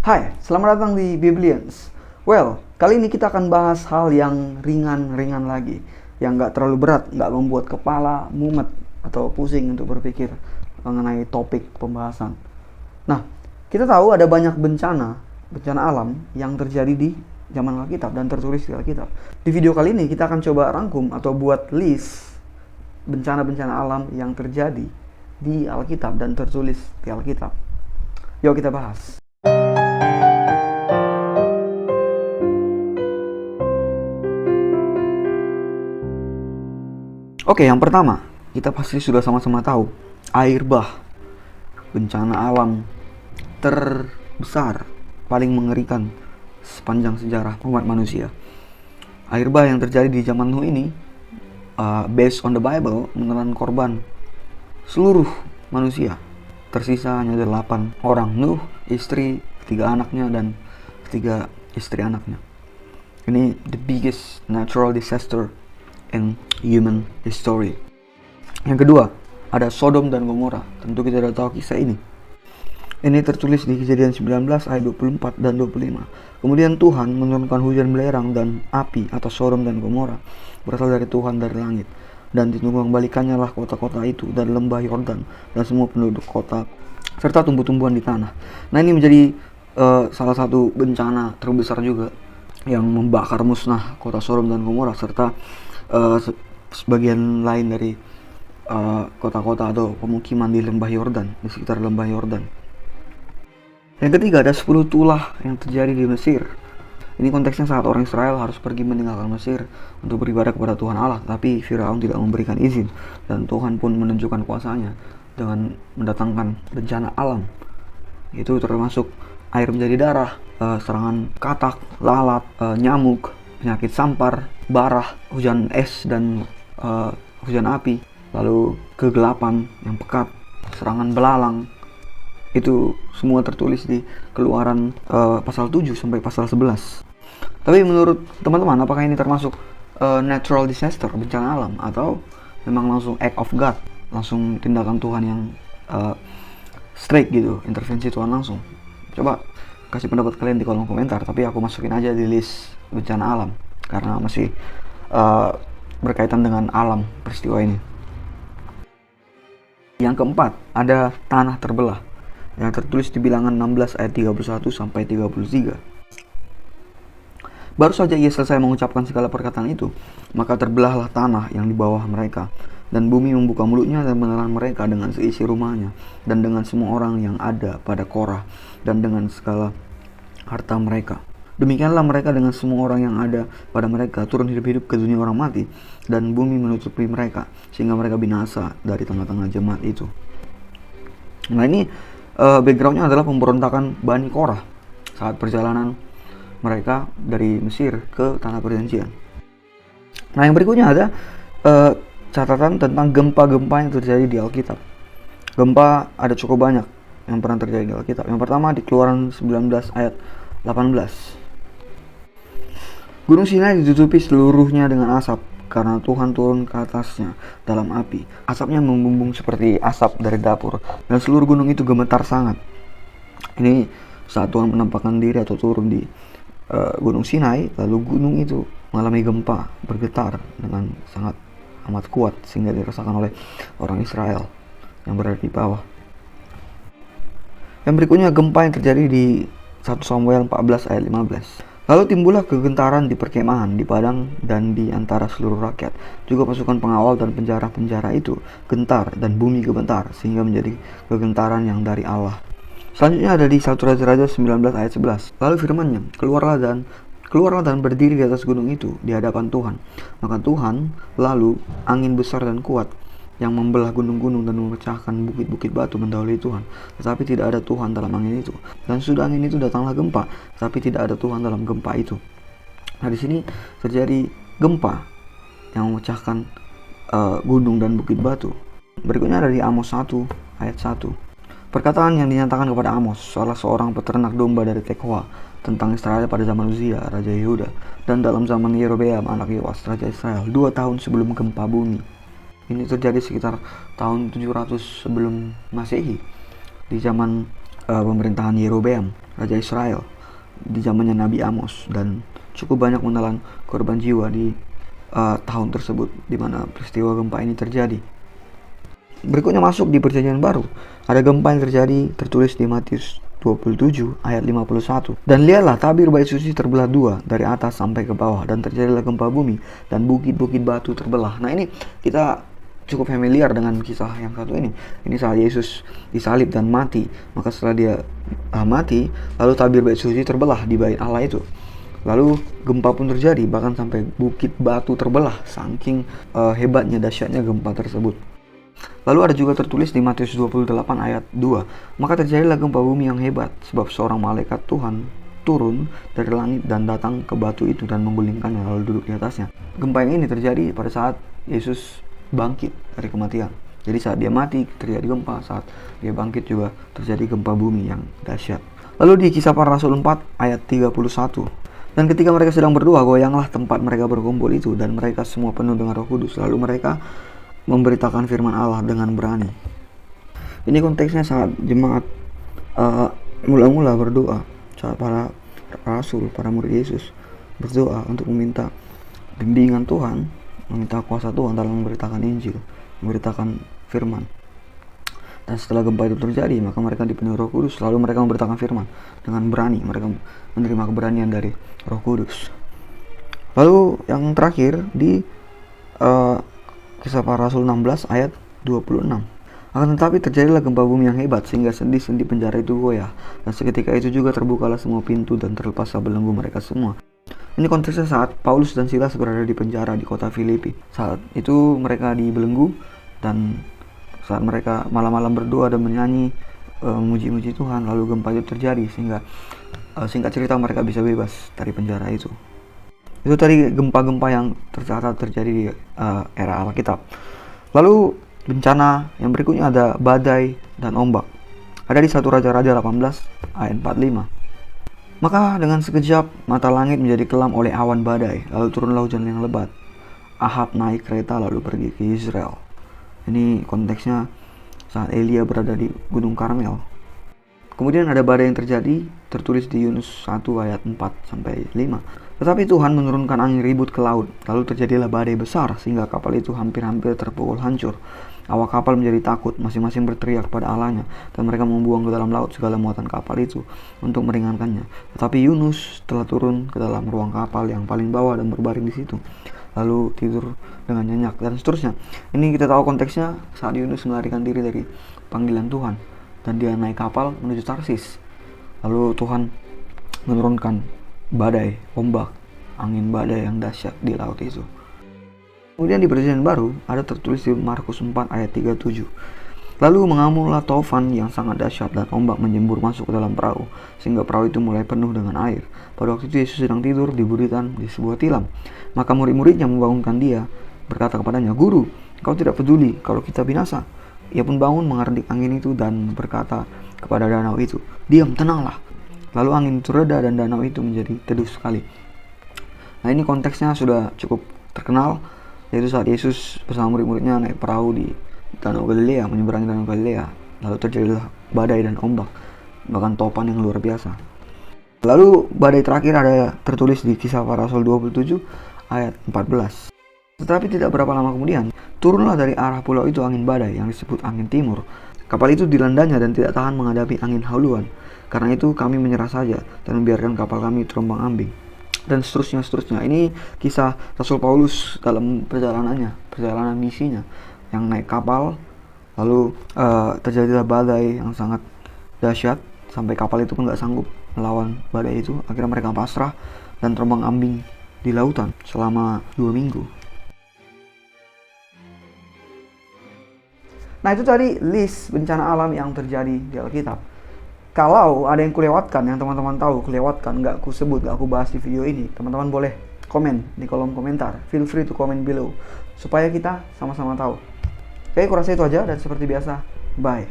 Hai, selamat datang di Biblians. Well, kali ini kita akan bahas hal yang ringan-ringan lagi, yang nggak terlalu berat, nggak membuat kepala mumet atau pusing untuk berpikir mengenai topik pembahasan. Nah, kita tahu ada banyak bencana alam yang terjadi di zaman Alkitab dan tertulis di Alkitab. Di video kali ini kita akan coba rangkum atau buat list bencana-bencana alam yang terjadi di Alkitab dan tertulis di Alkitab. Yuk kita bahas. Oke, yang pertama, kita pasti sudah sama-sama tahu, air bah, bencana alam terbesar, paling mengerikan sepanjang sejarah umat manusia. Air bah yang terjadi di zaman Nuh ini, based on the Bible, menelan korban seluruh manusia. Tersisa hanya 8 orang, Nuh, istri, 3 anaknya, dan 3 istri anaknya. Ini the biggest natural disaster in human history. Yang kedua, ada Sodom dan Gomora. Tentu kita sudah tahu kisah ini. Ini tertulis di Kejadian 19 ayat 24 dan 25. Kemudian Tuhan menurunkan hujan belerang dan api atas Sodom dan Gomora, berasal dari Tuhan dari langit. Dan ditumbang-balikannya lah kota-kota itu dan lembah Yordan dan semua penduduk kota serta tumbuh-tumbuhan di tanah. Nah, ini menjadi salah satu bencana terbesar juga yang membakar musnah kota Sodom dan Gomora serta sebagian lain dari kota-kota atau pemukiman di lembah Yordan, di sekitar lembah Yordan. Yang ketiga, ada 10 tulah yang terjadi di Mesir. Ini konteksnya saat orang Israel harus pergi meninggalkan Mesir untuk beribadah kepada Tuhan Allah, tapi Firaun tidak memberikan izin dan Tuhan pun menunjukkan kuasanya dengan mendatangkan bencana alam. Itu termasuk air menjadi darah, serangan katak, lalat, nyamuk, penyakit sampar, barah, hujan es dan hujan api, lalu kegelapan yang pekat, serangan belalang. Itu semua tertulis di Keluaran pasal 7 sampai pasal 11. Tapi menurut teman-teman, apakah ini termasuk natural disaster, bencana alam, atau memang langsung act of God, langsung tindakan Tuhan yang straight gitu, intervensi Tuhan langsung? Coba kasih pendapat kalian di kolom komentar, tapi aku masukin aja di list bencana alam karena masih berkaitan dengan alam peristiwa ini. Yang keempat, ada tanah terbelah yang tertulis di Bilangan 16 ayat 31 sampai 33. Baru saja ia selesai mengucapkan segala perkataan itu, maka terbelahlah tanah yang di bawah mereka, dan bumi membuka mulutnya dan menelan mereka dengan seisi rumahnya, dan dengan semua orang yang ada pada Korah, dan dengan segala harta mereka. Demikianlah mereka dengan semua orang yang ada pada mereka turun hidup-hidup ke dunia orang mati, dan bumi menutupi mereka, sehingga mereka binasa dari tengah-tengah jemaat itu. Nah, ini backgroundnya adalah pemberontakan Bani Korah saat perjalanan mereka dari Mesir ke Tanah Perjanjian. Nah, yang berikutnya ada catatan tentang gempa-gempa yang terjadi di Alkitab. Gempa ada cukup banyak yang pernah terjadi di Alkitab. Yang pertama di Keluaran 19 ayat 18. Gunung Sinai ditutupi seluruhnya dengan asap karena Tuhan turun ke atasnya dalam api. Asapnya membumbung seperti asap dari dapur dan seluruh gunung itu gemetar sangat. Ini saat Tuhan menampakkan diri atau turun di Gunung Sinai, lalu gunung itu mengalami gempa, bergetar dengan sangat amat kuat sehingga dirasakan oleh orang Israel yang berada di bawah. Yang berikutnya gempa yang terjadi di 1 Samuel 14 ayat 15. Lalu timbullah kegentaran di perkemahan, di padang, dan di antara seluruh rakyat. Juga pasukan pengawal dan penjara-penjara itu gentar, dan bumi gemetar, sehingga menjadi kegentaran yang dari Allah. Selanjutnya ada di 1 Raja-Raja 19 ayat 11. Lalu firman-Nya, keluarlah dan berdiri di atas gunung itu, di hadapan Tuhan. Maka Tuhan lalu angin besar dan kuat, yang membelah gunung-gunung dan memecahkan bukit-bukit batu mendahului Tuhan. Tetapi tidak ada Tuhan dalam angin itu. Dan sudah angin itu datanglah gempa, tetapi tidak ada Tuhan dalam gempa itu. Nah, di sini terjadi gempa yang memecahkan gunung dan bukit batu. Berikutnya ada di Amos 1 ayat 1. Perkataan yang dinyatakan kepada Amos, salah seorang peternak domba dari Tekoa, tentang Israel pada zaman Uzia, Raja Yehuda, dan dalam zaman Yerobeam, anak Yoas, Raja Israel, 2 tahun sebelum gempa bumi. Ini terjadi sekitar tahun 700 sebelum Masehi, di zaman pemerintahan Yerobeam, Raja Israel, di zamannya Nabi Amos, dan cukup banyak menelan korban jiwa di tahun tersebut di mana peristiwa gempa ini terjadi. Berikutnya masuk di Perjanjian Baru. Ada gempa yang terjadi tertulis di Matius 27 ayat 51. Dan lihatlah tabir bait suci terbelah dua dari atas sampai ke bawah, dan terjadilah gempa bumi dan bukit-bukit batu terbelah. Nah, ini kita cukup familiar dengan kisah yang satu ini. Ini saat Yesus disalib dan mati. Maka setelah dia mati, lalu tabir bait suci terbelah di bait Allah itu. Lalu gempa pun terjadi, bahkan sampai bukit batu terbelah, saking hebatnya, dahsyatnya gempa tersebut. Lalu ada juga tertulis di Matius 28 ayat 2. Maka terjadilah gempa bumi yang hebat, sebab seorang malaikat Tuhan turun dari langit dan datang ke batu itu dan menggulingkannya, lalu duduk di atasnya. Gempa yang ini terjadi pada saat Yesus bangkit dari kematian. Jadi saat dia mati terjadi gempa, saat dia bangkit juga terjadi gempa bumi yang dahsyat. Lalu di Kisah Para Rasul 4 ayat 31. Dan ketika mereka sedang berdoa, goyanglah tempat mereka berkumpul itu, dan mereka semua penuh dengan Roh Kudus. Lalu mereka memberitakan firman Allah dengan berani. Ini konteksnya saat jemaat mula-mula berdoa, saat para rasul, para murid Yesus berdoa untuk meminta bimbingan Tuhan, meminta kuasa Tuhan dalam memberitakan Injil, memberitakan firman. Dan setelah gempa itu terjadi, maka mereka dipenuhi Roh Kudus, lalu mereka memberitakan firman dengan berani. Mereka menerima keberanian dari Roh Kudus. Lalu yang terakhir di Kisah Para Rasul 16 ayat 26. Akan tetapi terjadilah gempa bumi yang hebat, sehingga sendi-sendi penjara itu goyah, dan seketika itu juga terbukalah semua pintu dan terlepaslah belenggu mereka semua. Ini konteksnya saat Paulus dan Silas berada di penjara di kota Filipi. Saat itu mereka dibelenggu, dan saat mereka malam-malam berdoa dan menyanyi memuji-muji Tuhan, lalu gempa itu terjadi, sehingga singkat cerita mereka bisa bebas dari penjara itu. Itu tadi gempa-gempa yang tercatat terjadi di era Alkitab. Lalu bencana yang berikutnya ada badai dan ombak. Ada di 1 Raja-Raja 18 ayat 45. Maka dengan sekejap mata langit menjadi kelam oleh awan badai, lalu turunlah hujan yang lebat. Ahab naik kereta lalu pergi ke Israel. Ini konteksnya saat Elia berada di Gunung Karmel. Kemudian ada badai yang terjadi, tertulis di Yunus 1 ayat 4 sampai 5. Tetapi Tuhan menurunkan angin ribut ke laut, lalu terjadilah badai besar sehingga kapal itu hampir-hampir terpukul hancur. Awak kapal menjadi takut, masing-masing berteriak pada Allahnya, dan mereka membuang ke dalam laut segala muatan kapal itu untuk meringankannya. Tetapi Yunus telah turun ke dalam ruang kapal yang paling bawah dan berbaring di situ, lalu tidur dengan nyenyak, dan seterusnya. Ini kita tahu konteksnya saat Yunus melarikan diri dari panggilan Tuhan, dan dia naik kapal menuju Tarsis. Lalu Tuhan menurunkan badai, ombak, angin badai yang dahsyat di laut itu. Kemudian di Perjanjian Baru ada tertulis di Markus 4 ayat 37. Lalu mengamuklah taufan yang sangat dahsyat, dan ombak menyembur masuk ke dalam perahu, sehingga perahu itu mulai penuh dengan air. Pada waktu itu Yesus sedang tidur di buritan di sebuah tilam. Maka murid-muridnya membangunkan dia, berkata kepadanya, "Guru, kau tidak peduli kalau kita binasa?" Ia pun bangun, mengerdik angin itu dan berkata kepada danau itu, "Diam, tenanglah." Lalu angin itu reda dan danau itu menjadi teduh sekali. Nah, ini konteksnya sudah cukup terkenal, yaitu saat Yesus bersama murid-muridnya naik perahu di Danau Galilea, menyeberangi Danau Galilea. Lalu terjadilah badai dan ombak, bahkan topan yang luar biasa. Lalu badai terakhir ada tertulis di Kisah Para Rasul 27 ayat 14. Tetapi tidak berapa lama kemudian, turunlah dari arah pulau itu angin badai yang disebut angin timur. Kapal itu dilandanya dan tidak tahan menghadapi angin haluan. Karena itu kami menyerah saja dan membiarkan kapal kami terombang-ambing. Dan seterusnya. Ini kisah Rasul Paulus dalam perjalanan misinya, yang naik kapal, lalu terjadilah badai yang sangat dahsyat sampai kapal itu pun gak sanggup melawan badai itu. Akhirnya mereka pasrah dan terombang-ambing di lautan selama 2 minggu. Nah, itu tadi list bencana alam yang terjadi di Alkitab. Kalau ada yang kulewatkan, yang teman-teman tahu kelewatkan, gak ku sebut, gak ku bahas di video ini, teman-teman boleh komen di kolom komentar. Feel free to comment below, supaya kita sama-sama tahu. Oke, kurasa itu aja, dan seperti biasa, bye.